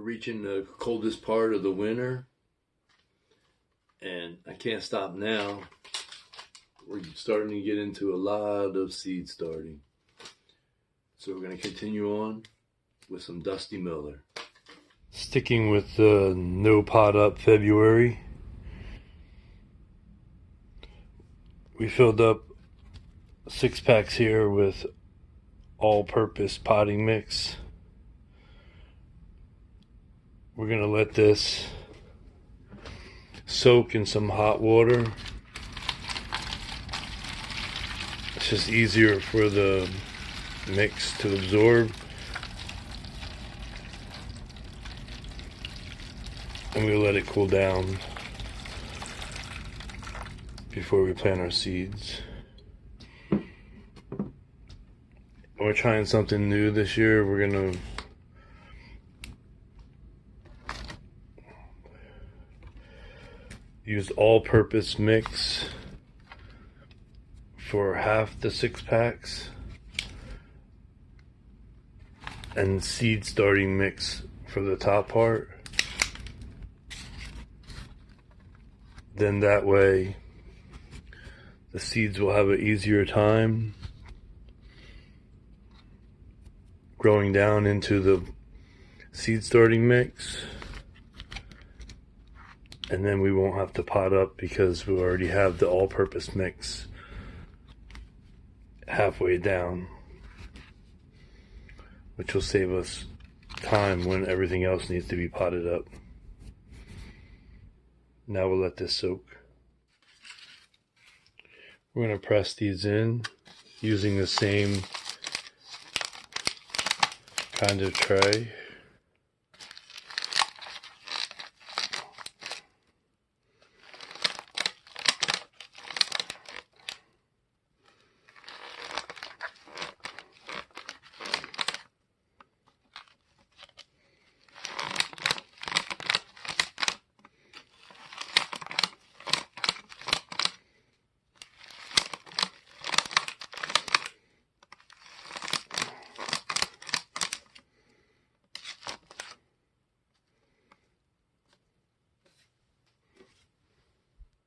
reaching the coldest part of the winter, and I can't stop now. We're starting to get into a lot of seed starting. So we're going to continue on with some Dusty Miller. Sticking with the no pot up February, we filled up 6 packs here with all-purpose potting mix. We're going to let this soak in some hot water. It's just easier for the mix to absorb. And we'll let it cool down before we plant our seeds. We're trying something new this year. We're going to use all-purpose mix for half the 6 packs and seed starting mix for the top part. Then that way the seeds will have an easier time growing down into the seed starting mix. And then we won't have to pot up because we already have the all-purpose mix halfway down, which will save us time when everything else needs to be potted up. Now we'll let this soak. We're going to press these in using the same kind of tray.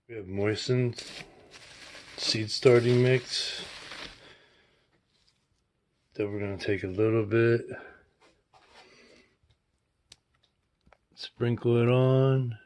We have moistened seed starting mix that we're going to take a little bit, sprinkle it on.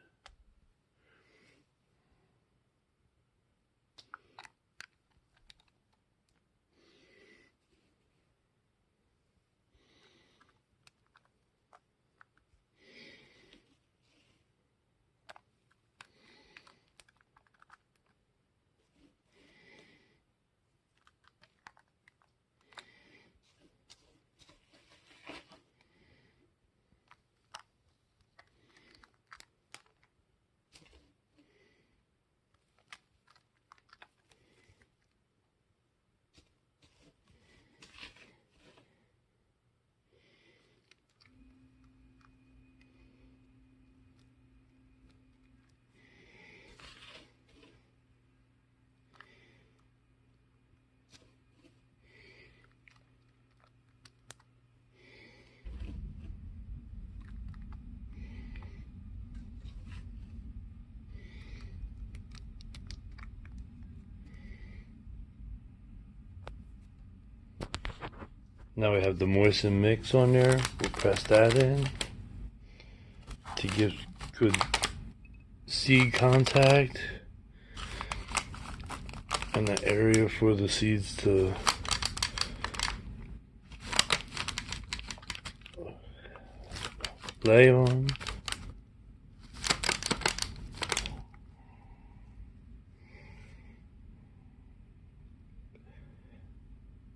Now we have the moistened mix on there. We'll press that in to give good seed contact and the area for the seeds to lay on.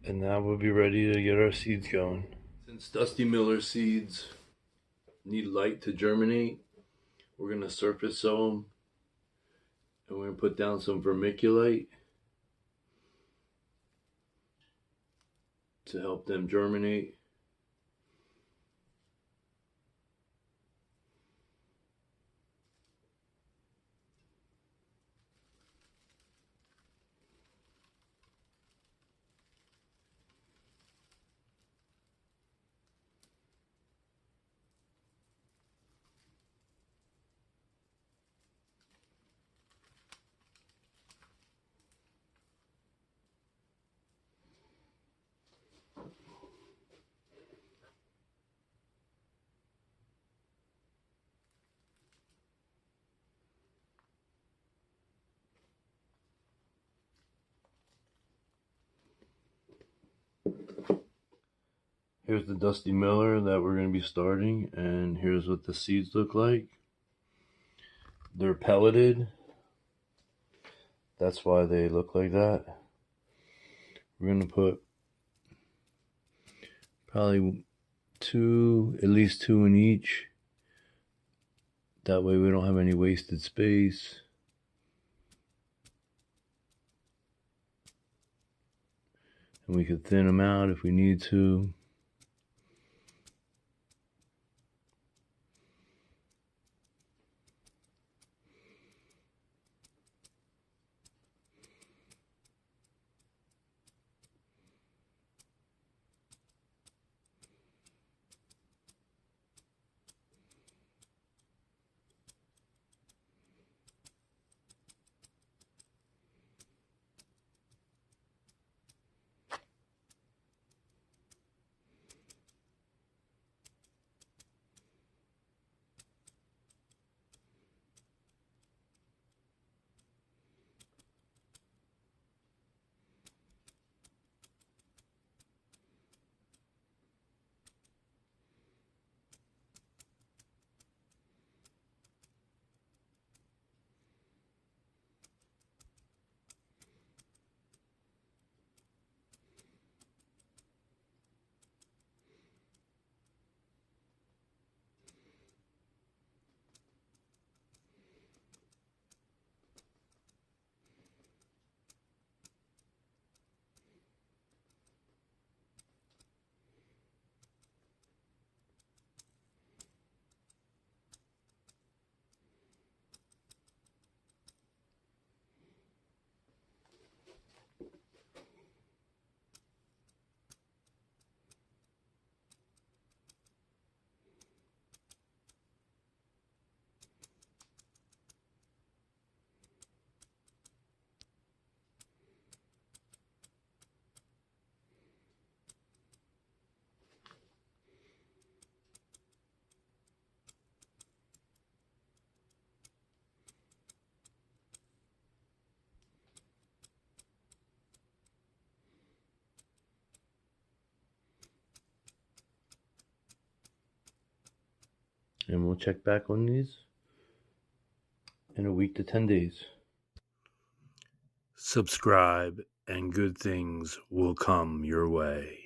And now we'll be ready to get our seeds going. Since Dusty Miller seeds need light to germinate, we're going to surface sow them. And we're going to put down some vermiculite to help them germinate. Here's the dusty miller that we're going to be starting, and here's what the seeds look like. They're pelleted. That's why they look like that. We're going to put probably at least two in each. That way we don't have any wasted space. And we could thin them out if we need to. And we'll check back on these in a week to 10 days. Subscribe and good things will come your way.